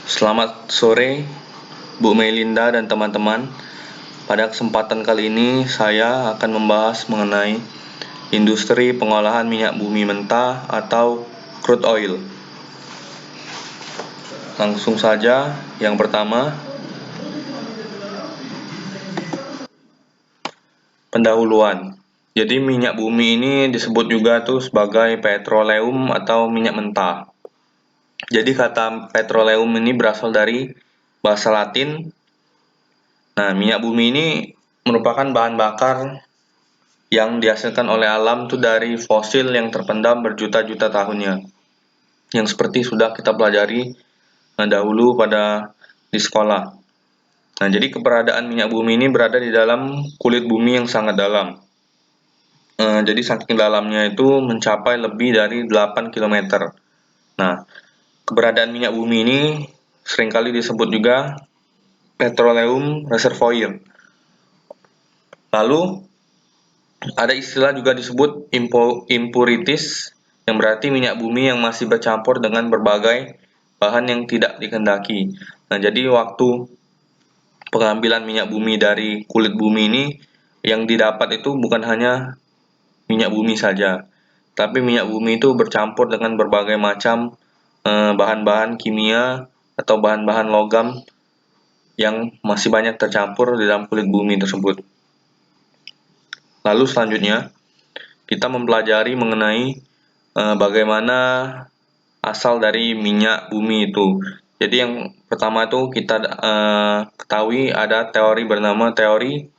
Selamat sore, Bu Melinda dan teman-teman. Pada kesempatan kali ini, saya akan membahas mengenai industri pengolahan minyak bumi mentah atau crude oil. Langsung saja, yang pertama, pendahuluan. Jadi minyak bumi ini disebut juga tuh sebagai petroleum atau minyak mentah. Jadi kata petroleum ini berasal dari bahasa Latin. Nah, minyak bumi ini merupakan bahan bakar yang dihasilkan oleh alam itu dari fosil yang terpendam berjuta-juta tahunnya. Yang seperti sudah kita pelajari dahulu di sekolah. Nah, jadi keberadaan minyak bumi ini berada di dalam kulit bumi yang sangat dalam. Jadi saking dalamnya itu mencapai lebih dari 8 km. Nah, keberadaan minyak bumi ini seringkali disebut juga petroleum reservoir. Lalu ada istilah juga disebut impurities, yang berarti minyak bumi yang masih bercampur dengan berbagai bahan yang tidak dikehendaki. Nah, jadi waktu pengambilan minyak bumi dari kulit bumi ini, yang didapat itu bukan hanya minyak bumi saja, tapi minyak bumi itu bercampur dengan berbagai macam bahan-bahan kimia atau bahan-bahan logam yang masih banyak tercampur di dalam kulit bumi tersebut. Lalu selanjutnya, kita mempelajari mengenai bagaimana asal dari minyak bumi itu. Jadi yang pertama itu kita ketahui ada teori bernama teori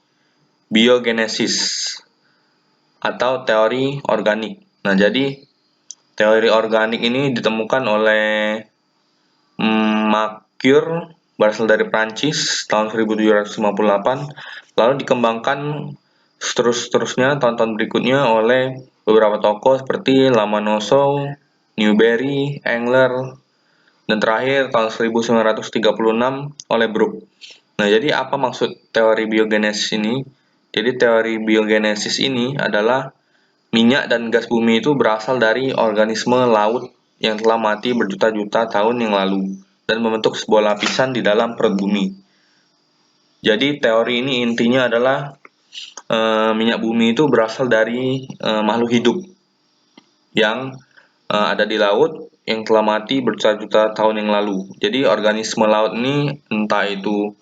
biogenesis atau teori organik. Nah, jadi teori organik ini ditemukan oleh Macquer, berasal dari Prancis tahun 1758, lalu dikembangkan seterusnya tahun-tahun berikutnya oleh beberapa tokoh seperti Lomonosov, Newbery, Engler, dan terakhir tahun 1936 oleh Brooke. Nah, jadi apa maksud teori biogenesis ini? Jadi teori biogenesis ini adalah minyak dan gas bumi itu berasal dari organisme laut yang telah mati berjuta-juta tahun yang lalu dan membentuk sebuah lapisan di dalam perut bumi. Jadi teori ini intinya adalah minyak bumi itu berasal dari makhluk hidup yang ada di laut yang telah mati berjuta-juta tahun yang lalu. Jadi organisme laut ini entah itu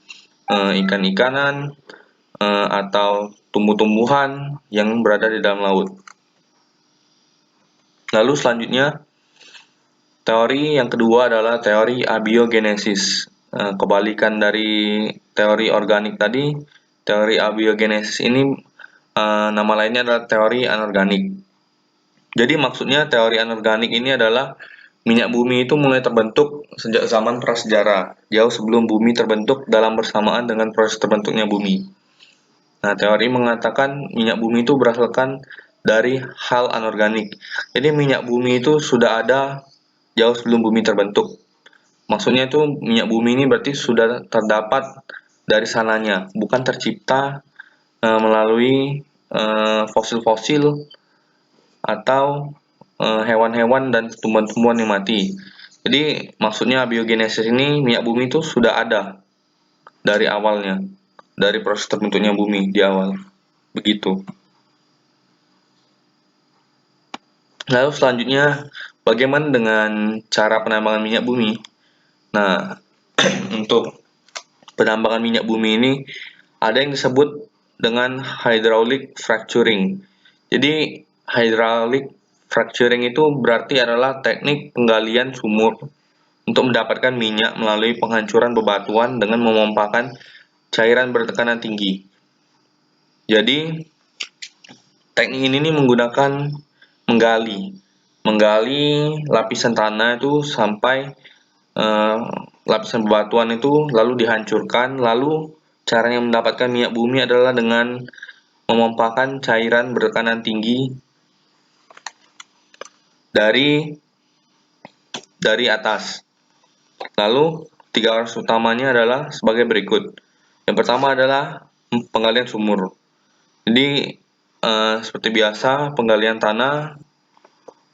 ikan-ikanan atau tumbuh-tumbuhan yang berada di dalam laut. Lalu selanjutnya, teori yang kedua adalah teori abiogenesis. Kebalikan dari teori organik tadi, teori abiogenesis ini nama lainnya adalah teori anorganik. Jadi maksudnya teori anorganik ini adalah minyak bumi itu mulai terbentuk sejak zaman prasejarah, jauh sebelum bumi terbentuk dalam bersamaan dengan proses terbentuknya bumi. Nah, teori mengatakan minyak bumi itu berasalkan dari hal anorganik. Jadi minyak bumi itu sudah ada jauh sebelum bumi terbentuk. Maksudnya itu minyak bumi ini berarti sudah terdapat dari sananya, bukan tercipta melalui fosil-fosil atau hewan-hewan dan tumbuhan-tumbuhan yang mati. Jadi maksudnya biogenesis ini minyak bumi itu sudah ada dari awalnya, dari proses terbentuknya bumi di awal. Begitu. Lalu selanjutnya, bagaimana dengan cara penambangan minyak bumi? Nah, untuk penambangan minyak bumi ini ada yang disebut dengan hydraulic fracturing. Jadi hydraulic fracturing itu berarti adalah teknik penggalian sumur untuk mendapatkan minyak melalui penghancuran bebatuan dengan memompakan cairan bertekanan tinggi. Jadi teknik ini menggunakan menggali lapisan tanah itu sampai lapisan bebatuan itu lalu dihancurkan, lalu caranya mendapatkan minyak bumi adalah dengan memompakan cairan bertekanan tinggi dari atas. Lalu tiga proses utamanya adalah sebagai berikut. Yang pertama adalah penggalian sumur. Jadi seperti biasa penggalian tanah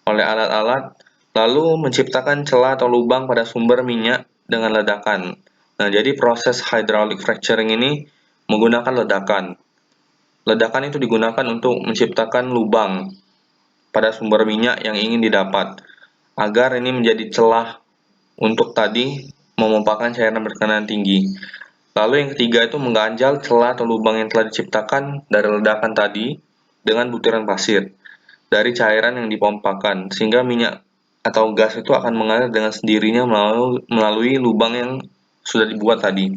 oleh alat-alat, lalu menciptakan celah atau lubang pada sumber minyak dengan ledakan. Nah, jadi proses hydraulic fracturing ini menggunakan ledakan. Ledakan itu digunakan untuk menciptakan lubang pada sumber minyak yang ingin didapat, agar ini menjadi celah untuk tadi memompahkan cairan bertekanan tinggi. Lalu yang ketiga itu mengganjal celah atau lubang yang telah diciptakan dari ledakan tadi dengan butiran pasir dari cairan yang dipompakan, sehingga minyak atau gas itu akan mengalir dengan sendirinya melalui lubang yang sudah dibuat tadi.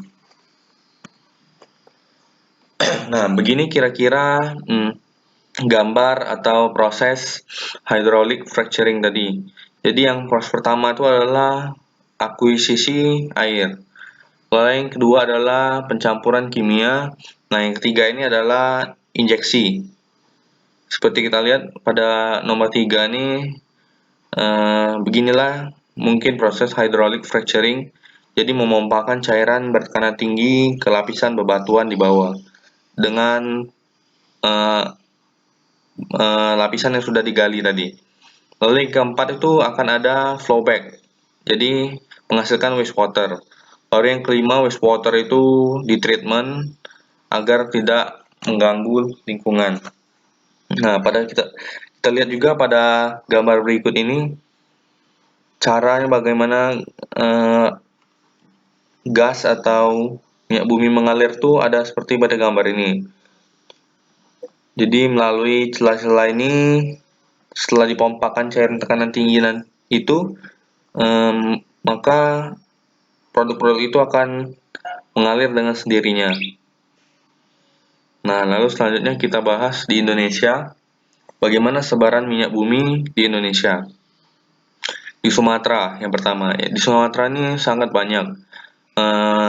Nah, begini kira-kira gambar atau proses hydraulic fracturing tadi. Jadi yang proses pertama itu adalah akuisisi air. Lalu yang kedua adalah pencampuran kimia. Nah, yang ketiga ini adalah injeksi. Seperti kita lihat pada nomor 3 ini, beginilah mungkin proses hydraulic fracturing. Jadi memompahkan cairan bertekanan tinggi ke lapisan bebatuan di bawah dengan uh, lapisan yang sudah digali tadi. Lalu yang keempat itu akan ada flowback, jadi menghasilkan wastewater. Lalu yang kelima, wastewater itu di treatment agar tidak mengganggu lingkungan. Nah, kita lihat juga pada gambar berikut ini caranya bagaimana gas atau minyak bumi mengalir tuh ada seperti pada gambar ini. Jadi melalui celah-celah ini, setelah dipompakan cairan tekanan tinggi itu, maka produk-produk itu akan mengalir dengan sendirinya. Nah, lalu selanjutnya kita bahas di Indonesia, bagaimana sebaran minyak bumi di Indonesia. Di Sumatera yang pertama, di Sumatera ini sangat banyak.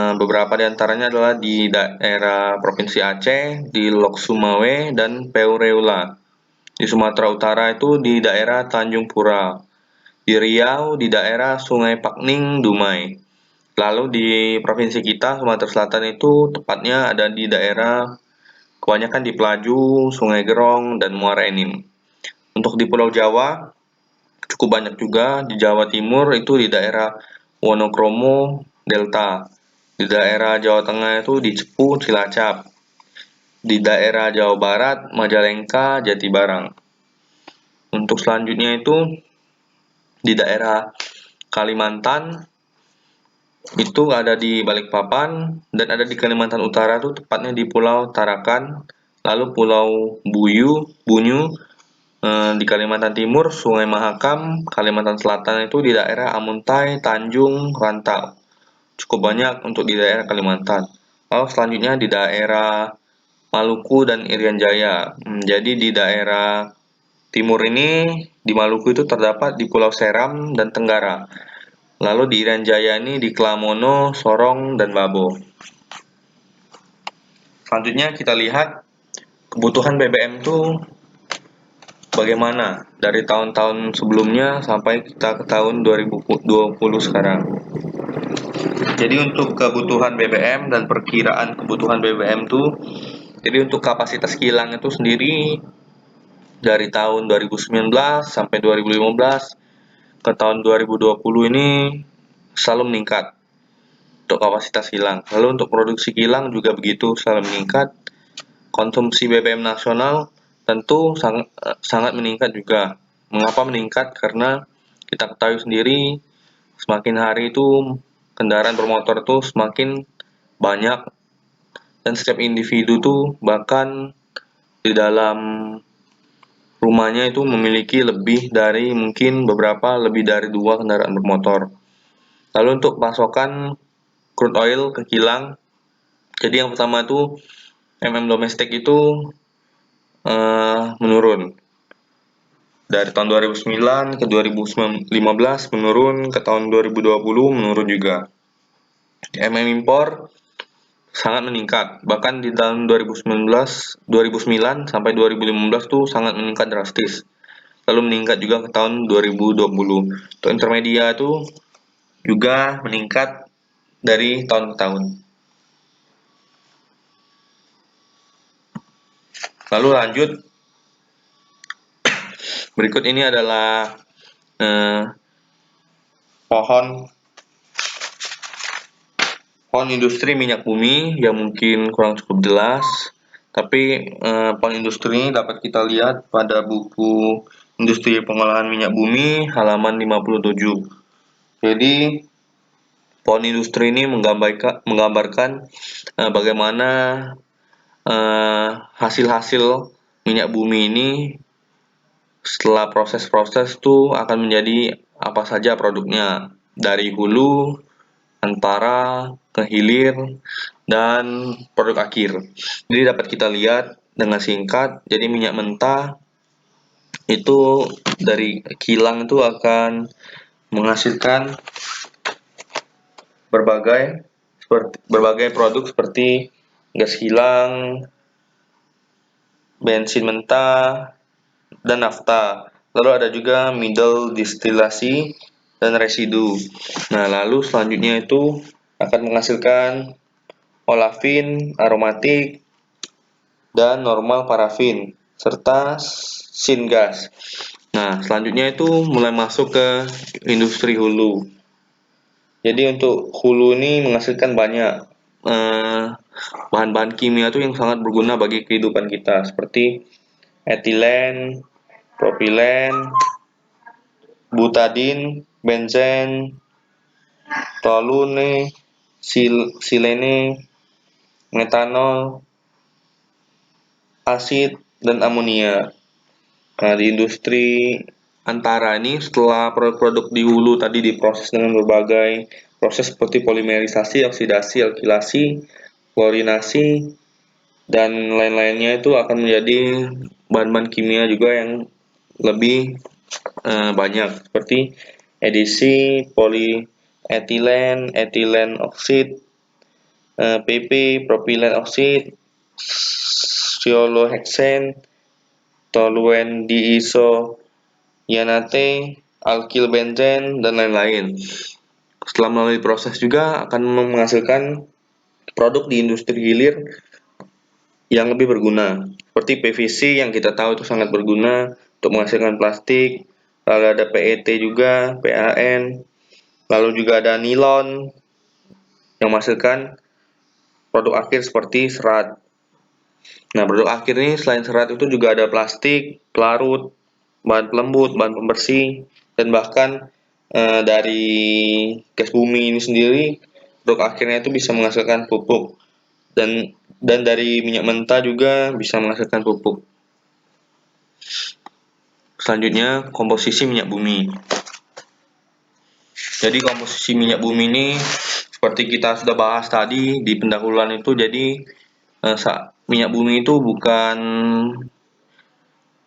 Beberapa di antaranya adalah di daerah Provinsi Aceh, di Lok Sumawe, dan Peureula. Di Sumatera Utara itu di daerah Tanjung Pura. Di Riau di daerah Sungai Pakning, Dumai. Lalu di provinsi kita, Sumatera Selatan itu tepatnya ada di daerah kebanyakan di Pelaju, Sungai Gerong, dan Muara Enim. Untuk di Pulau Jawa, cukup banyak juga. Di Jawa Timur itu di daerah Wonokromo, Delta. Di daerah Jawa Tengah itu di Cepu, Cilacap. Di daerah Jawa Barat, Majalengka, Jatibarang. Untuk selanjutnya itu di daerah Kalimantan itu ada di Balikpapan, dan ada di Kalimantan Utara tuh tepatnya di Pulau Tarakan, lalu Pulau Bunyu, di Kalimantan Timur, Sungai Mahakam. Kalimantan Selatan itu di daerah Amuntai, Tanjung, Rantau. Cukup banyak untuk di daerah Kalimantan. Lalu selanjutnya di daerah Maluku dan Irian Jaya. Jadi di daerah timur ini, di Maluku itu terdapat di Pulau Seram dan Tenggara. Lalu di Irian Jaya ini di Kelamono, Sorong, dan Babo. Selanjutnya kita lihat kebutuhan BBM itu bagaimana dari tahun-tahun sebelumnya sampai kita ke tahun 2020 sekarang. Jadi untuk kebutuhan BBM dan perkiraan kebutuhan BBM itu, jadi untuk kapasitas kilang itu sendiri dari tahun 2019 sampai 2015 ke tahun 2020 ini selalu meningkat untuk kapasitas kilang. Lalu untuk produksi kilang juga begitu, selalu meningkat. Konsumsi BBM nasional tentu sangat meningkat juga. Mengapa meningkat? Karena kita ketahui sendiri, semakin hari itu kendaraan bermotor tuh semakin banyak, dan setiap individu tuh bahkan di dalam rumahnya itu memiliki lebih dari lebih dari 2 kendaraan bermotor. Lalu untuk pasokan crude oil ke kilang, jadi yang pertama itu domestik itu menurun. Dari tahun 2009 ke 2015 menurun, ke tahun 2020 menurun juga. Impor sangat meningkat, bahkan di tahun 2009 sampai 2015 tuh sangat meningkat drastis. Lalu meningkat juga ke tahun 2020. Untuk intermedia itu juga meningkat dari tahun ke tahun. Lalu lanjut, berikut ini adalah pohon pohon industri minyak bumi yang mungkin kurang cukup jelas, tapi pohon industri ini dapat kita lihat pada buku Industri Pengolahan Minyak Bumi halaman 57. Jadi pohon industri ini menggambarkan bagaimana hasil-hasil minyak bumi ini setelah proses-proses itu akan menjadi apa saja produknya, dari hulu, antara, ke hilir, dan produk akhir. Jadi dapat kita lihat dengan singkat, jadi minyak mentah itu dari kilang itu akan menghasilkan berbagai produk seperti gas kilang, bensin mentah, dan nafta. Lalu ada juga middle distilasi dan residu. Nah, lalu selanjutnya itu akan menghasilkan olefin, aromatik, dan normal parafin, serta syngas. Nah, selanjutnya itu mulai masuk ke industri hulu. Jadi untuk hulu ini menghasilkan banyak bahan-bahan kimia itu yang sangat berguna bagi kehidupan kita, seperti etilen, propilen, butadin, benzen, toluene, silene, metanol, asid, dan amonia. Nah, di industri antara ini setelah produk-produk di hulu tadi diproses dengan berbagai proses seperti polimerisasi, oksidasi, alkilasi, klorinasi, dan lain-lainnya itu akan menjadi bahan-bahan kimia juga yang lebih banyak seperti edisi, polyethylene, ethylene oxide, PP, propylene oxide, cyclohexane, toluen diisocyanate, alkyl benzen, dan lain-lain. Setelah melalui proses juga akan menghasilkan produk di industri hilir yang lebih berguna, seperti PVC yang kita tahu itu sangat berguna untuk menghasilkan plastik, lalu ada PET juga, PAN, lalu juga ada nilon yang menghasilkan produk akhir seperti serat. Nah, produk akhir ini selain serat itu juga ada plastik, pelarut, bahan pelembut, bahan pembersih, dan bahkan dari gas bumi ini sendiri, produk akhirnya itu bisa menghasilkan pupuk, dan dari minyak mentah juga bisa menghasilkan pupuk. Selanjutnya, komposisi minyak bumi. Jadi komposisi minyak bumi ini seperti kita sudah bahas tadi di pendahuluan itu, jadi minyak bumi itu bukan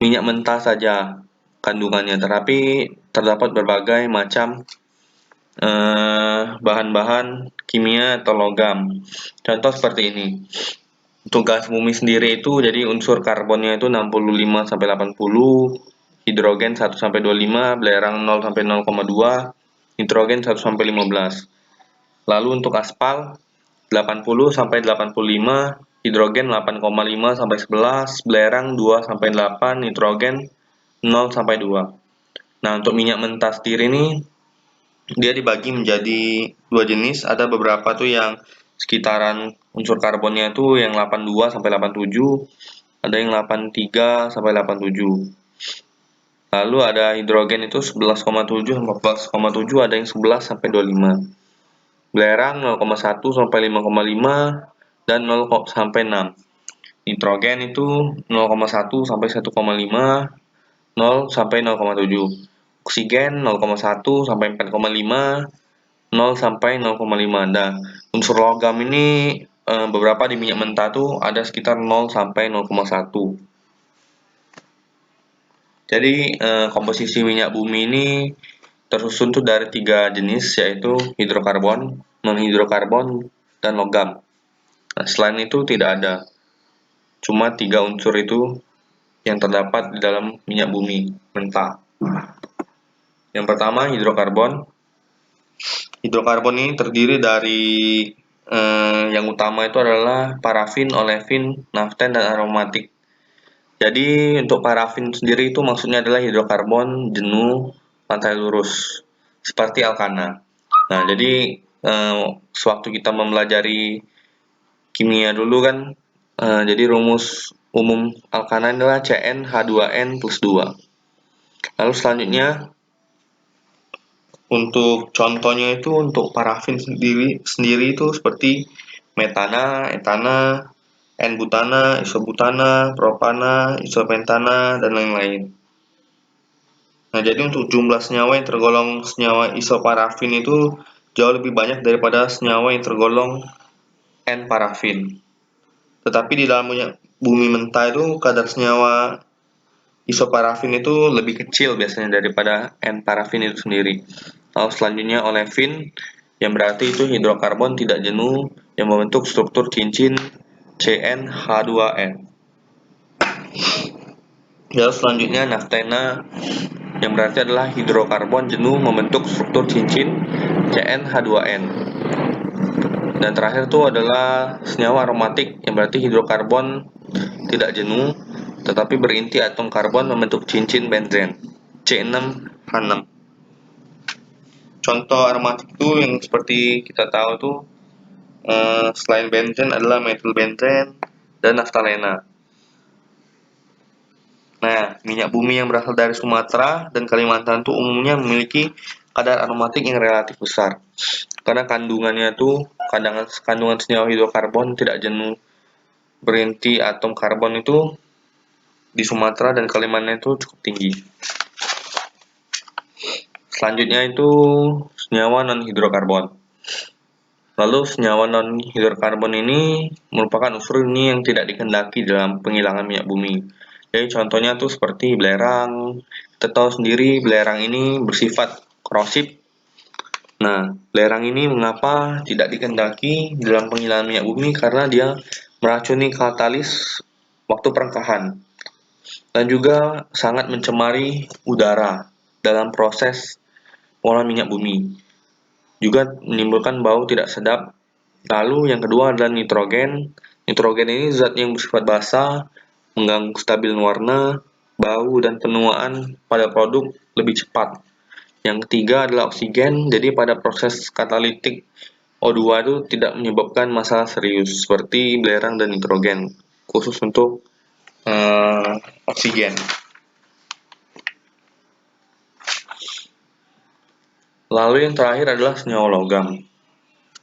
minyak mentah saja kandungannya, tetapi terdapat berbagai macam bahan-bahan kimia atau logam. Contoh seperti ini. Untuk gas bumi sendiri itu jadi unsur karbonnya itu 65 sampai 80, hidrogen 1 sampai 25, belerang 0 sampai 0,2, nitrogen 1 sampai 15. Lalu untuk aspal 80 sampai 85, hidrogen 8,5 sampai 11, belerang 2 sampai 8, nitrogen 0 sampai 2. Nah, untuk minyak mentah sendiri ini dia dibagi menjadi dua jenis, ada beberapa tuh yang sekitaran unsur karbonnya itu yang 82 sampai 87, ada yang 83 sampai 87. Lalu ada hidrogen itu 11,7 sampai 14,7, ada yang 11 sampai 25. Belerang 0,1 sampai 5,5 dan 0 sampai 6. Nitrogen itu 0,1 sampai 1,5, 0 sampai 0,7. Oksigen 0,1 sampai 4,5, 0 sampai 0,5. Nah, unsur logam ini beberapa di minyak mentah tuh ada sekitar 0 sampai 0,1. Jadi komposisi minyak bumi ini tersusun tuh dari 3 jenis, yaitu hidrokarbon, non-hidrokarbon, dan logam. Nah, selain itu tidak ada. Cuma 3 unsur itu yang terdapat di dalam minyak bumi mentah. Yang pertama, hidrokarbon. Hidrokarbon ini terdiri dari yang utama itu adalah parafin, olefin, naften, dan aromatik. Jadi untuk parafin sendiri itu maksudnya adalah hidrokarbon jenuh rantai lurus seperti alkana. Nah, jadi sewaktu kita mempelajari kimia dulu kan, jadi rumus umum alkana adalah CnH2n plus 2. Lalu selanjutnya untuk contohnya itu untuk parafin sendiri itu seperti metana, etana, N-butana, isobutana, propana, isopentana, dan lain-lain. Nah, jadi untuk jumlah senyawa yang tergolong senyawa isoparafin itu jauh lebih banyak daripada senyawa yang tergolong N-parafin. Tetapi di dalam minyak bumi mentah itu kadar senyawa isoparafin itu lebih kecil biasanya daripada N-parafin itu sendiri. Lalu selanjutnya olefin, yang berarti itu hidrokarbon tidak jenuh yang membentuk struktur cincin CnH2n. Lalu selanjutnya naftena, yang berarti adalah hidrokarbon jenuh membentuk struktur cincin CnH2n. Dan terakhir itu adalah senyawa aromatik, yang berarti hidrokarbon tidak jenuh tetapi berinti atom karbon membentuk cincin benzen C6H6. Contoh aromatik itu yang seperti kita tahu tuh selain benzen adalah metilbenzen dan naftalena. Nah, minyak bumi yang berasal dari Sumatera dan Kalimantan itu umumnya memiliki kadar aromatik yang relatif besar. Karena kandungannya itu kandungan senyawa hidrokarbon tidak jenuh berinti atom karbon itu di Sumatera dan Kalimantan itu cukup tinggi. Selanjutnya itu senyawa non-hidrokarbon. Lalu senyawa non-hidrokarbon ini merupakan unsur ini yang tidak dikehendaki dalam penghilangan minyak bumi. Jadi contohnya tuh seperti belerang. Kita tahu sendiri belerang ini bersifat korosif. Nah, belerang ini mengapa tidak dikehendaki dalam penghilangan minyak bumi? Karena dia meracuni katalis waktu perengkahan. Dan juga sangat mencemari udara dalam proses pengolahan minyak bumi. Juga menimbulkan bau tidak sedap. Lalu yang kedua adalah nitrogen. Nitrogen ini zat yang bersifat basah, mengganggu kestabilan warna, bau, dan penuaan pada produk lebih cepat. Yang ketiga adalah oksigen, jadi pada proses katalitik O2 itu tidak menyebabkan masalah serius seperti belerang dan nitrogen, khusus untuk oksigen. Lalu yang terakhir adalah senyawa logam.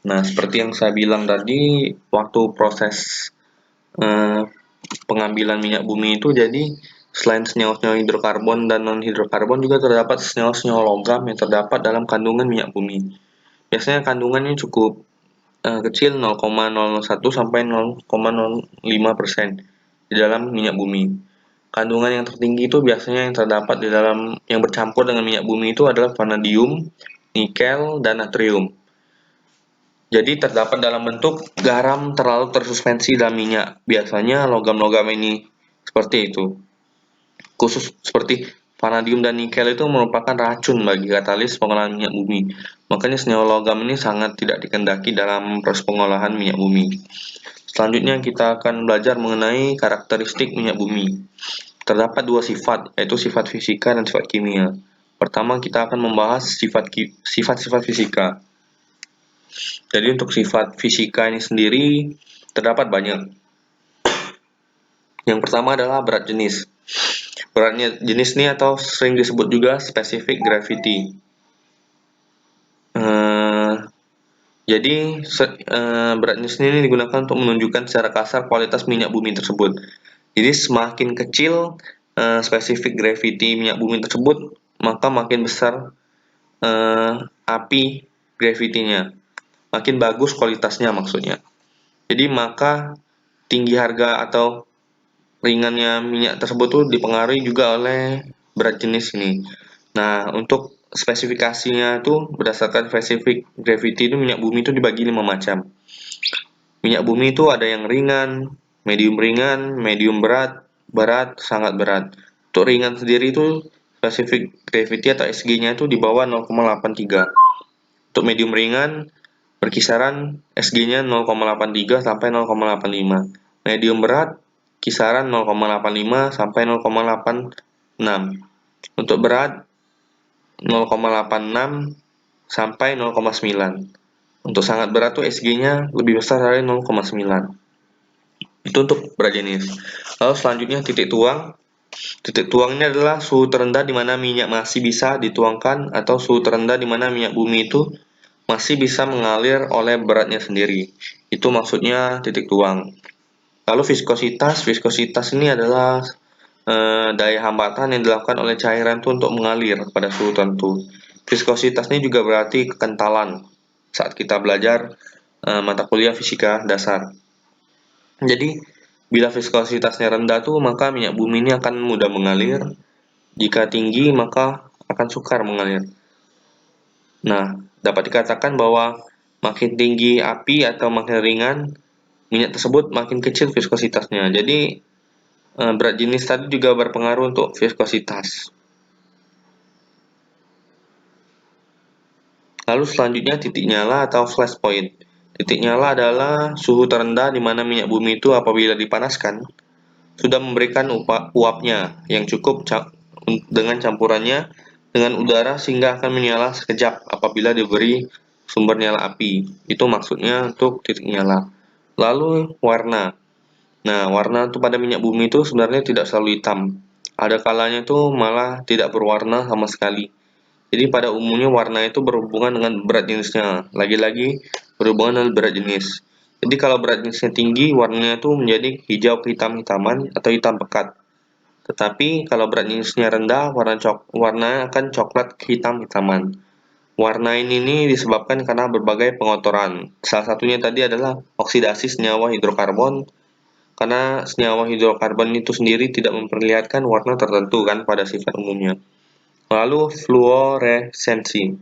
Nah, seperti yang saya bilang tadi, waktu proses pengambilan minyak bumi itu jadi selain senyawa-senyawa hidrokarbon dan non-hidrokarbon juga terdapat senyawa-senyawa logam yang terdapat dalam kandungan minyak bumi. Biasanya kandungannya cukup kecil 0,01 sampai 0,05% di dalam minyak bumi. Kandungan yang tertinggi itu biasanya yang terdapat di dalam yang bercampur dengan minyak bumi itu adalah vanadium, nikel, dan natrium. Jadi terdapat dalam bentuk garam terlalu tersuspensi dalam minyak. Biasanya logam-logam ini seperti itu. Khusus seperti vanadium dan nikel itu merupakan racun bagi katalis pengolahan minyak bumi. Makanya senyawa logam ini sangat tidak dikehendaki dalam proses pengolahan minyak bumi. Selanjutnya kita akan belajar mengenai karakteristik minyak bumi. Terdapat dua sifat, yaitu sifat fisika dan sifat kimia. Pertama kita akan membahas sifat-sifat fisika. Jadi untuk sifat fisika ini sendiri terdapat banyak. Yang pertama adalah berat jenis. Beratnya jenis ini atau sering disebut juga specific gravity. Jadi berat jenis ini digunakan untuk menunjukkan secara kasar kualitas minyak bumi tersebut. Jadi semakin kecil specific gravity minyak bumi tersebut, maka makin besar api gravity-nya. Makin bagus kualitasnya maksudnya. Jadi maka tinggi harga atau ringannya minyak tersebut tuh dipengaruhi juga oleh berat jenis ini. Nah, untuk spesifikasinya itu berdasarkan specific gravity itu minyak bumi itu dibagi 5 macam. Minyak bumi itu ada yang ringan, medium berat, berat, sangat berat. Untuk ringan sendiri itu specific gravity atau SG-nya itu di bawah 0,83. Untuk medium ringan berkisaran SG-nya 0,83 sampai 0,85. Medium berat kisaran 0,85 sampai 0,86. Untuk berat 0,86 sampai 0,9. Untuk sangat berat tuh Sg-nya lebih besar dari 0,9. Itu untuk berat jenis. Lalu selanjutnya titik tuang. Titik tuang ini adalah suhu terendah di mana minyak masih bisa dituangkan atau suhu terendah di mana minyak bumi itu masih bisa mengalir oleh beratnya sendiri. Itu maksudnya titik tuang. Lalu viskositas. Viskositas ini adalah daya hambatan yang dilakukan oleh cairan itu untuk mengalir pada suhu tertentu. Viskositas ini juga berarti kekentalan saat kita belajar mata kuliah fisika dasar. Jadi, bila viskositasnya rendah tuh maka minyak bumi ini akan mudah mengalir. Jika tinggi maka akan sukar mengalir. Nah, dapat dikatakan bahwa makin tinggi api atau makin ringan minyak tersebut makin kecil viskositasnya. Jadi, berat jenis tadi juga berpengaruh untuk viskositas. Lalu selanjutnya titik nyala atau flash point. Titik nyala adalah suhu terendah di mana minyak bumi itu apabila dipanaskan sudah memberikan uapnya yang cukup dengan campurannya dengan udara sehingga akan menyala sekejap apabila diberi sumber nyala api. Itu maksudnya untuk titik nyala. Lalu warna. Nah, warna itu pada minyak bumi itu sebenarnya tidak selalu hitam. Ada kalanya itu malah tidak berwarna sama sekali. Jadi pada umumnya warna itu berhubungan dengan berat jenisnya. Lagi-lagi berhubungan dengan berat jenis. Jadi kalau berat jenisnya tinggi, warnanya itu menjadi hijau kehitam-hitaman atau hitam pekat. Tetapi kalau berat jenisnya rendah, warna akan coklat kehitam-hitaman. Warna ini disebabkan karena berbagai pengotoran. Salah satunya tadi adalah oksidasi senyawa hidrokarbon, karena senyawa hidrokarbon itu sendiri tidak memperlihatkan warna tertentu kan pada sifat umumnya. Lalu fluoresensi.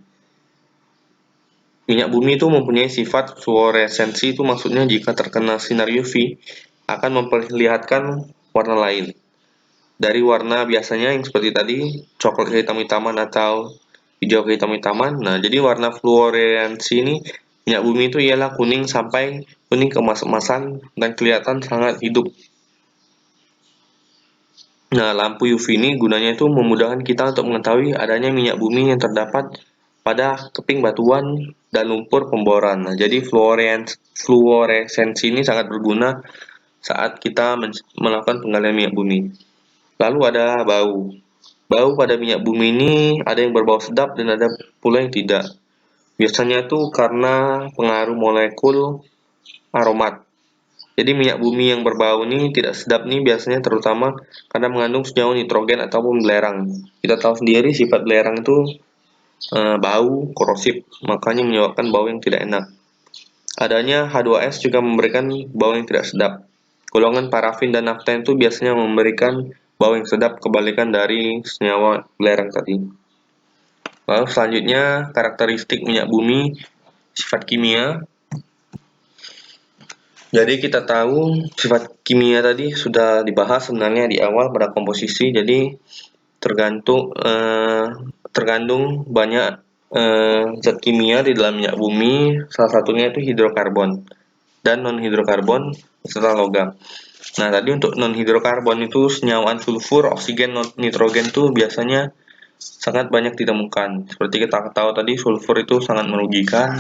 Minyak bumi itu mempunyai sifat fluoresensi, itu maksudnya jika terkena sinar UV akan memperlihatkan warna lain. Dari warna biasanya yang seperti tadi, coklat kehitam-hitaman atau hijau kehitam-hitaman. Nah, jadi warna fluoresensi ini minyak bumi itu ialah kuning sampai kuning keemas-emasan dan kelihatan sangat hidup. Nah, lampu UV ini gunanya itu memudahkan kita untuk mengetahui adanya minyak bumi yang terdapat pada keping batuan dan lumpur pemboran. Nah, jadi fluoresensi ini sangat berguna saat kita melakukan penggalian minyak bumi. Lalu ada bau. Bau pada minyak bumi ini ada yang berbau sedap dan ada pula yang tidak. Biasanya itu karena pengaruh molekul aromat. Jadi minyak bumi yang berbau ini tidak sedap nih biasanya terutama karena mengandung senyawa nitrogen ataupun belerang. Kita tahu sendiri sifat belerang itu bau, korosif, makanya menyebabkan bau yang tidak enak. Adanya H2S juga memberikan bau yang tidak sedap. Golongan parafin dan nafta itu biasanya memberikan bau yang sedap kebalikan dari senyawa belerang tadi. Lalu selanjutnya karakteristik minyak bumi, sifat kimia. Jadi kita tahu sifat kimia tadi sudah dibahas sebenarnya di awal pada komposisi. Jadi tergandung banyak zat kimia di dalam minyak bumi. Salah satunya itu hidrokarbon dan non hidrokarbon serta logam. Nah, tadi untuk non hidrokarbon itu senyawaan sulfur, oksigen, nitrogen itu biasanya sangat banyak ditemukan. Seperti kita tahu tadi sulfur itu sangat merugikan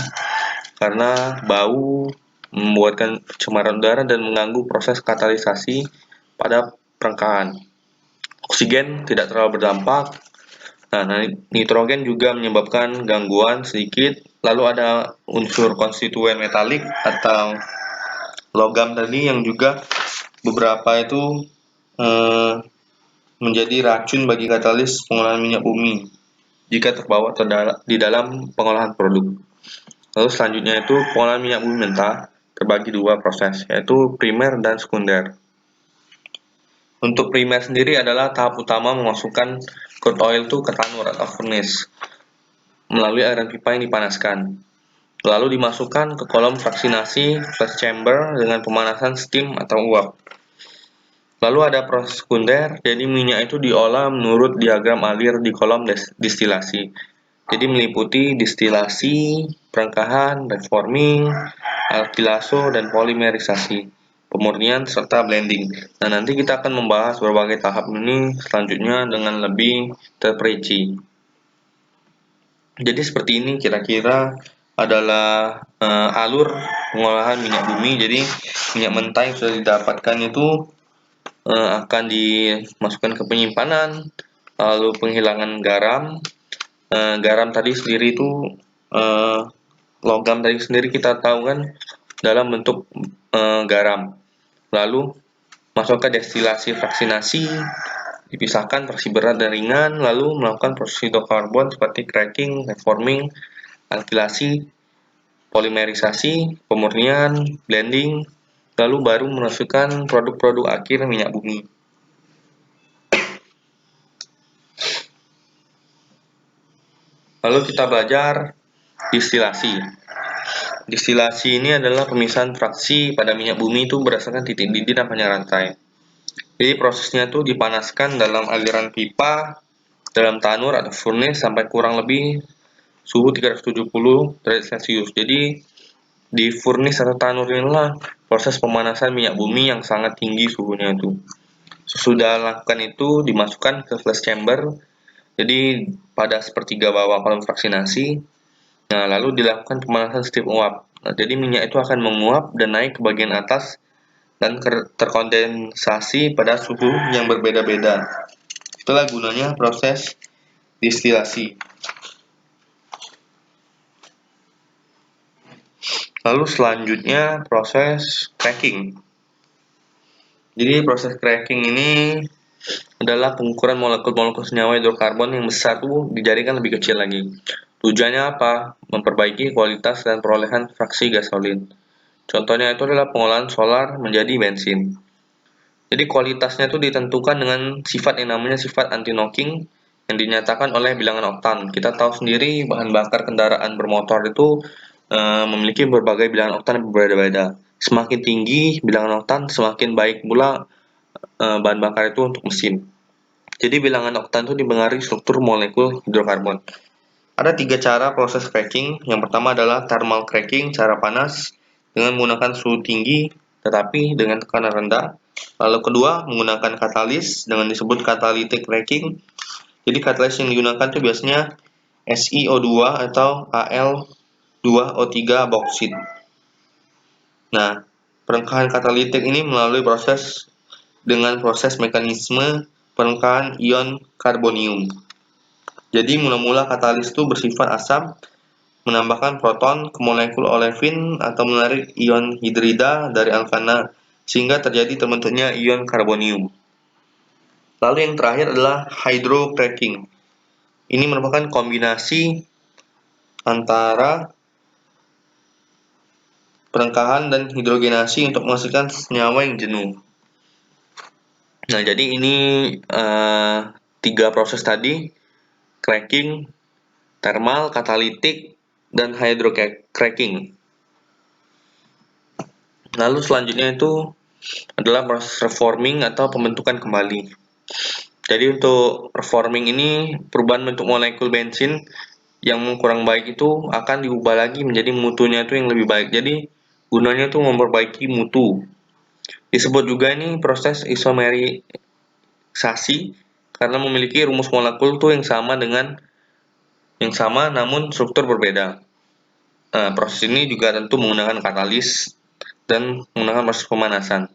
karena bau, membuatkan pencemaran udara dan mengganggu proses katalisasi pada perengkahan. Oksigen tidak terlalu berdampak. Nah, nitrogen juga menyebabkan gangguan sedikit. Lalu ada unsur konstituen metalik atau logam tadi yang juga beberapa itu menjadi racun bagi katalis pengolahan minyak bumi jika terbawa di dalam pengolahan produk. Lalu selanjutnya itu pengolahan minyak bumi mentah terbagi dua proses, yaitu primer dan sekunder. Untuk primer sendiri adalah tahap utama memasukkan crude oil itu ke tanur atau furnace melalui airan pipa yang dipanaskan. Lalu dimasukkan ke kolom fraksinasi flash chamber dengan pemanasan steam atau uap. Lalu ada proses sekunder, jadi minyak itu diolah menurut diagram alir di kolom distilasi. Jadi meliputi distilasi, perengkahan, reforming, alkilaso, dan polimerisasi, pemurnian, serta blending. Nah, nanti kita akan membahas berbagai tahap ini selanjutnya dengan lebih terperinci. Jadi seperti ini kira-kira adalah alur pengolahan minyak bumi. Jadi minyak mentah yang sudah didapatkan itu akan dimasukkan ke penyimpanan, lalu penghilangan garam. Garam tadi sendiri itu logam tadi sendiri kita tahu kan dalam bentuk garam. Lalu masuk ke destilasi fraksinasi, dipisahkan fraksi berat dan ringan, lalu melakukan proses hidrokarbon seperti cracking, reforming, alkilasi, polimerisasi, pemurnian, blending, lalu baru memasukkan produk-produk akhir minyak bumi. Lalu kita belajar distilasi. Distilasi ini adalah pemisahan fraksi pada minyak bumi itu berdasarkan titik didih dan panjang rantai. Jadi prosesnya itu dipanaskan dalam aliran pipa, dalam tanur atau furnace sampai kurang lebih suhu 370 derajat Celcius. Jadi di furnace atau tanur inilah proses pemanasan minyak bumi yang sangat tinggi suhunya itu. Sesudah lakukan itu dimasukkan ke flash chamber. Jadi pada sepertiga bawah kolom fraksinasi. Nah, lalu dilakukan pemanasan steam uap. Nah, jadi minyak itu akan menguap dan naik ke bagian atas dan terkondensasi pada suhu yang berbeda-beda. Itulah gunanya proses distilasi. Lalu selanjutnya proses cracking. Jadi proses cracking ini adalah pengukuran molekul-molekul senyawa hidrokarbon yang besar tuh dijadikan lebih kecil lagi. Tujuannya apa? Memperbaiki kualitas dan perolehan fraksi gasolin. Contohnya itu adalah pengolahan solar menjadi bensin. Jadi kualitasnya itu ditentukan dengan sifat yang namanya sifat anti-knocking yang dinyatakan oleh bilangan oktan. Kita tahu sendiri bahan bakar kendaraan bermotor itu memiliki berbagai bilangan oktan yang berbeda-beda. Semakin tinggi bilangan oktan, semakin baik pula bahan bakar itu untuk mesin. Jadi bilangan oktan itu dipengaruhi struktur molekul hidrokarbon. Ada 3 cara proses cracking. Yang pertama adalah thermal cracking, cara panas dengan menggunakan suhu tinggi tetapi dengan tekanan rendah. Lalu kedua, menggunakan katalis dengan disebut catalytic cracking. Jadi katalis yang digunakan itu biasanya SiO2 atau Al2O3 boksit. Nah, perengkahan katalitik ini melalui proses mekanisme perengkahan ion karbonium. Jadi mula-mula katalis itu bersifat asam, menambahkan proton ke molekul olefin atau menarik ion hidrida dari alkana sehingga terjadi terbentuknya ion karbonium. Lalu yang terakhir adalah hydrocracking. Ini merupakan kombinasi antara perengkahan dan hidrogenasi untuk menghasilkan senyawa yang jenuh. Nah, jadi ini 3 proses tadi, cracking, thermal, katalitik, dan hydrocracking. Lalu selanjutnya itu adalah proses reforming atau pembentukan kembali. Jadi untuk reforming ini perubahan bentuk molekul bensin yang kurang baik itu akan diubah lagi menjadi mutunya itu yang lebih baik. Jadi gunanya itu memperbaiki mutu. Disebut juga ini proses isomerisasi karena memiliki rumus molekul tuh yang sama namun struktur berbeda. Nah, proses ini juga tentu menggunakan katalis dan menggunakan proses pemanasan.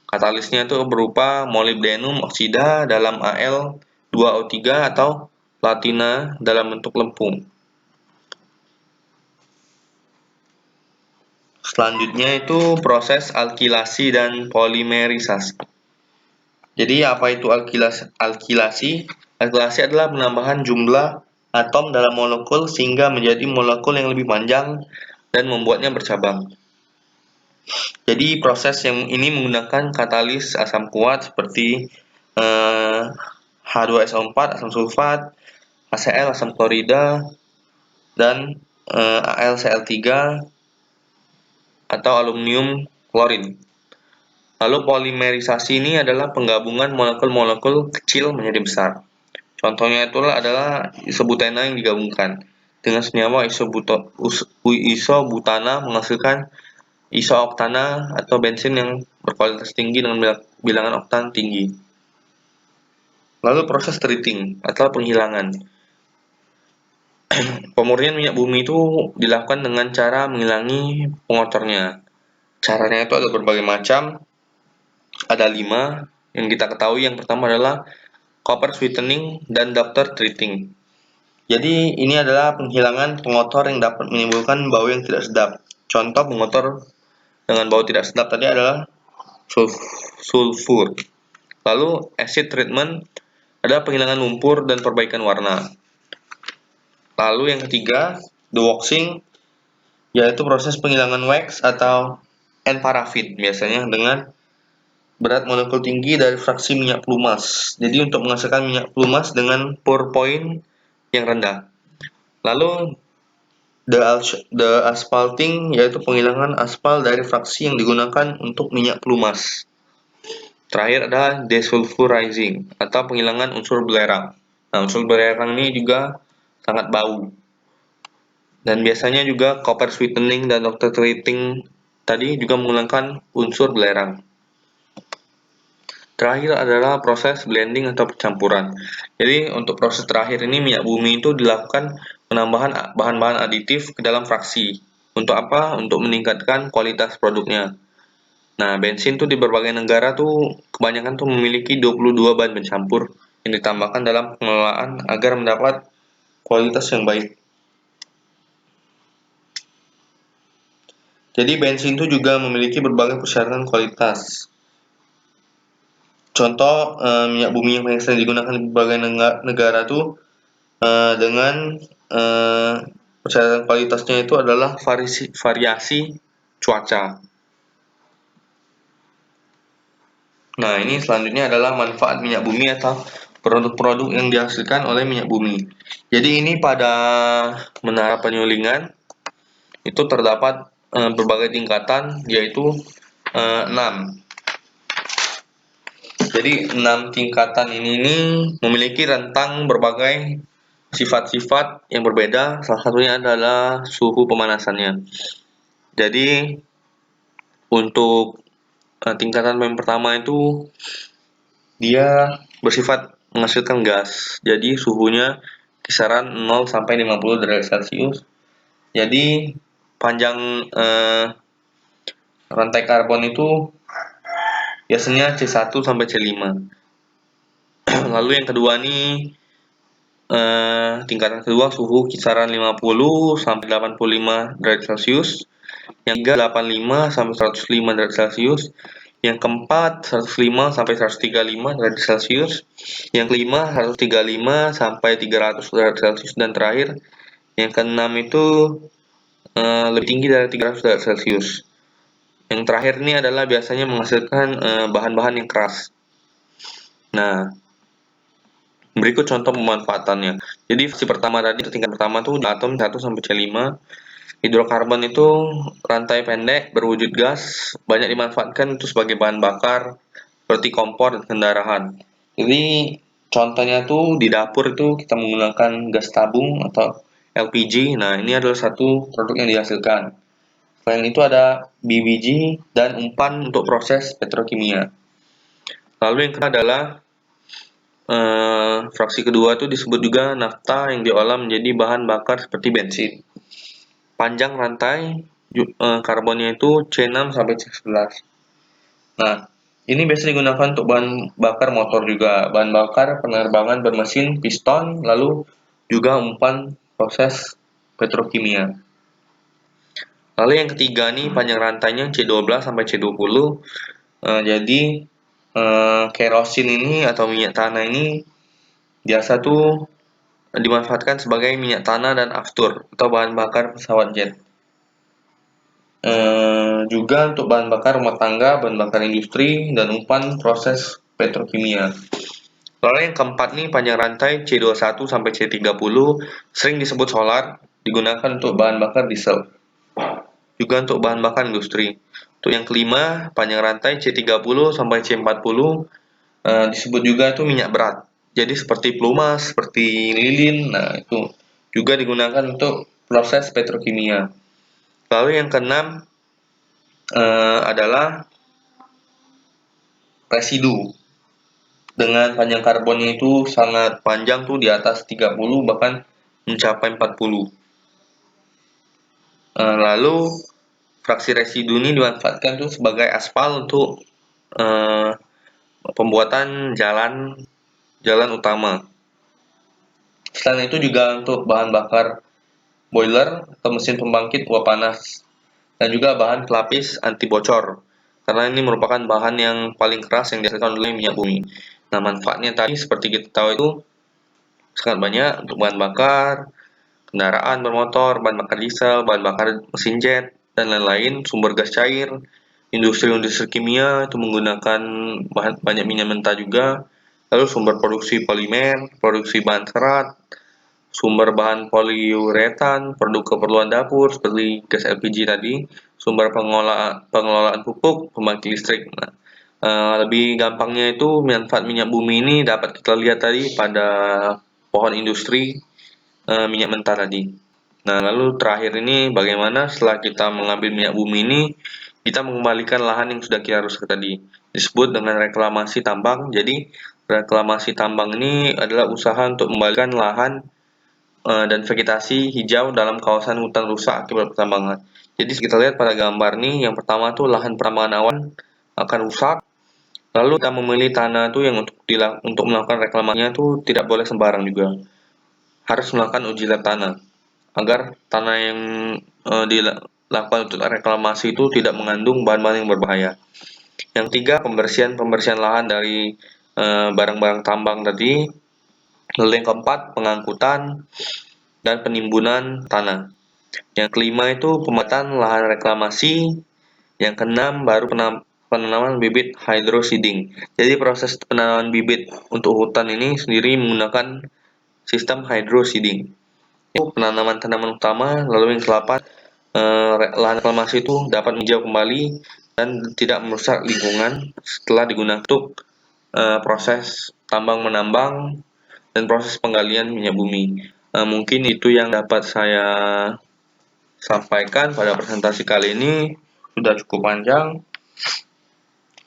Katalisnya itu berupa molybdenum oksida dalam Al2O3 atau platina dalam bentuk lempung. Selanjutnya itu proses alkilasi dan polimerisasi. Jadi apa itu alkilasi? Alkilasi adalah penambahan jumlah atom dalam molekul sehingga menjadi molekul yang lebih panjang dan membuatnya bercabang. Jadi proses yang ini menggunakan katalis asam kuat seperti H2SO4 asam sulfat, HCl asam klorida, dan AlCl3 atau aluminium klorin. Lalu polimerisasi ini adalah penggabungan molekul-molekul kecil menjadi besar. Contohnya itulah adalah isobutana yang digabungkan dengan senyawa isobutana menghasilkan isooktana atau bensin yang berkualitas tinggi dengan bilangan oktan tinggi. Lalu proses treating atau penghilangan. Pemurnian minyak bumi itu dilakukan dengan cara menghilangi pengotornya. Caranya itu ada berbagai macam, ada 5 yang kita ketahui. Yang pertama adalah copper sweetening dan doctor treating. Jadi ini adalah penghilangan pengotor yang dapat menimbulkan bau yang tidak sedap. Contoh pengotor dengan bau tidak sedap tadi adalah sulfur. Lalu acid treatment ada penghilangan lumpur dan perbaikan warna. Lalu yang ketiga, dewaxing, yaitu proses penghilangan wax atau N-parafin biasanya dengan berat molekul tinggi dari fraksi minyak pelumas. Jadi untuk menghasilkan minyak pelumas dengan pour point yang rendah. Lalu the asphalting, yaitu penghilangan aspal dari fraksi yang digunakan untuk minyak pelumas. Terakhir ada desulfurizing atau penghilangan unsur belerang. Nah, unsur belerang ini juga sangat bau. Dan biasanya juga copper sweetening dan doctor treating tadi juga menggunakan unsur belerang. Terakhir adalah proses blending atau percampuran. Jadi untuk proses terakhir ini minyak bumi itu dilakukan penambahan bahan-bahan aditif ke dalam fraksi. Untuk apa? Untuk meningkatkan kualitas produknya. Nah, bensin tuh di berbagai negara tuh kebanyakan tuh memiliki 22 bahan pencampur yang ditambahkan dalam pengelolaan agar mendapat kualitas yang baik. Jadi bensin itu juga memiliki berbagai persyaratan kualitas. Contoh minyak bumi yang sering digunakan di berbagai negara tuh dengan persyaratan kualitasnya itu adalah variasi cuaca. Nah, ini selanjutnya adalah manfaat minyak bumi atau produk-produk yang dihasilkan oleh minyak bumi. Jadi ini pada menara penyulingan itu terdapat berbagai tingkatan, yaitu 6. Jadi 6 tingkatan ini memiliki rentang berbagai sifat-sifat yang berbeda. Salah satunya adalah suhu pemanasannya. Jadi untuk tingkatan yang pertama itu dia bersifat menghasilkan gas. Jadi suhunya kisaran 0 sampai 50 derajat Celcius. Jadi panjang rantai karbon itu biasanya C1 sampai C5. Lalu yang kedua nih tingkatan kedua suhu kisaran 50 sampai 85 derajat Celcius. Yang ketiga 85 sampai 105 derajat Celcius. Yang keempat 105 sampai 135 derajat Celcius. Yang kelima 135 sampai 300 derajat Celcius, dan terakhir yang keenam itu lebih tinggi dari 300 derajat Celcius. Yang terakhir ini adalah biasanya menghasilkan bahan-bahan yang keras. Nah, berikut contoh pemanfaatannya. Jadi pertama tadi, tingkat pertama tuh atom 1 sampai C5. Hidrokarbon itu rantai pendek berwujud gas, banyak dimanfaatkan itu sebagai bahan bakar seperti kompor dan kendaraan. Jadi contohnya tuh di dapur itu kita menggunakan gas tabung atau LPG. Nah, ini adalah satu produk yang dihasilkan. Selain itu ada BBG dan umpan untuk proses petrokimia. Lalu yang kedua adalah fraksi kedua itu disebut juga nafta yang diolah menjadi bahan bakar seperti bensin. Panjang rantai karbonnya itu C6 sampai C11. Nah, ini biasa digunakan untuk bahan bakar motor juga, bahan bakar penerbangan bermesin piston, lalu juga umpan proses petrokimia. Lalu yang ketiga nih panjang rantainya C12 sampai C20. Jadi kerosin ini atau minyak tanah ini biasa tuh dimanfaatkan sebagai minyak tanah dan aftur atau bahan bakar pesawat jet. Juga untuk bahan bakar rumah tangga, bahan bakar industri, dan umpan proses petrokimia. Lalu yang keempat nih panjang rantai C21 sampai C30 sering disebut solar, digunakan untuk bahan bakar diesel. Juga untuk bahan bakar industri. Untuk yang kelima, panjang rantai C30 sampai C40 disebut juga itu minyak berat. Jadi seperti pelumas, seperti lilin, nah itu juga digunakan untuk proses petrokimia. Lalu yang keenam adalah residu. Dengan panjang karbonnya itu sangat panjang tuh di atas 30, bahkan mencapai 40. Lalu fraksi residu ini dimanfaatkan tuh sebagai aspal untuk pembuatan jalan utama. Selain itu juga untuk bahan bakar boiler atau mesin pembangkit uap panas, dan juga bahan pelapis anti bocor, karena ini merupakan bahan yang paling keras yang dihasilkan oleh minyak bumi. Nah, manfaatnya tadi seperti kita tahu itu sangat banyak untuk bahan bakar, kendaraan bermotor, bahan bakar diesel, bahan bakar mesin jet, dan lain-lain, sumber gas cair, industri-industri kimia itu menggunakan banyak minyak mentah juga, lalu sumber produksi polimer, produksi bahan serat, sumber bahan poliuretan, produk keperluan dapur seperti gas LPG tadi, sumber pengelolaan pupuk, pembangkit listrik. Nah, lebih gampangnya itu manfaat minyak bumi ini dapat kita lihat tadi pada pohon industri minyak mentah tadi. Nah, lalu terakhir ini bagaimana setelah kita mengambil minyak bumi ini, kita mengembalikan lahan yang sudah kita rusak tadi. Disebut dengan reklamasi tambang. Jadi, reklamasi tambang ini adalah usaha untuk mengembalikan lahan dan vegetasi hijau dalam kawasan hutan rusak akibat pertambangan. Jadi kita lihat pada gambar nih, yang pertama tuh lahan pertambangan awan akan rusak. Lalu kita memilih tanah tuh yang untuk melakukan reklamasinya tuh tidak boleh sembarang juga. Harus melakukan uji lab tanah agar tanah yang dilakukan untuk reklamasi itu tidak mengandung bahan-bahan yang berbahaya. Yang tiga, pembersihan lahan dari barang-barang tambang tadi. Lalu yang keempat, pengangkutan dan penimbunan tanah. Yang kelima itu pemetaan lahan reklamasi. Yang keenam baru penanaman bibit hydroseeding. Jadi proses penanaman bibit untuk hutan ini sendiri menggunakan sistem hydroseeding. Itu penanaman tanaman utama. Lalu yang ke-8, lahan reklamasi itu dapat menghijau kembali dan tidak merusak lingkungan setelah digunakan untuk proses tambang menambang dan proses penggalian minyak bumi. Mungkin itu yang dapat saya sampaikan pada presentasi kali ini, sudah cukup panjang.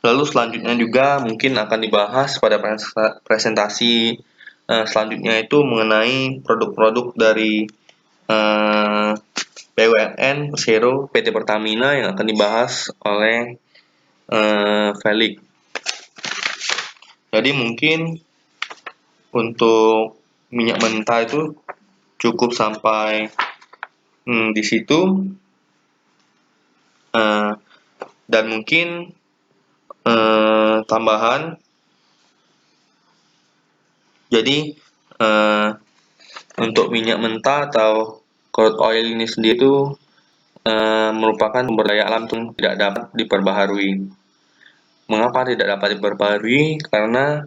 Lalu selanjutnya juga mungkin akan dibahas pada presentasi selanjutnya itu mengenai produk-produk dari BUMN Persero PT Pertamina yang akan dibahas oleh Felix. Jadi mungkin untuk minyak mentah itu cukup sampai di situ, dan mungkin tambahan. Jadi untuk minyak mentah atau crude oil ini sendiri itu merupakan sumber daya alam yang tidak dapat diperbaharui. Mengapa tidak dapat diperbaharui? Karena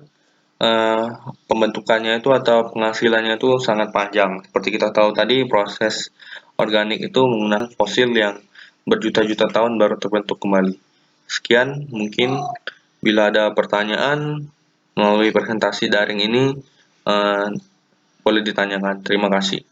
pembentukannya itu atau penghasilannya itu sangat panjang. Seperti kita tahu tadi, proses organik itu menggunakan fosil yang berjuta-juta tahun baru terbentuk kembali. Sekian, mungkin bila ada pertanyaan melalui presentasi daring ini boleh ditanyakan. Terima kasih.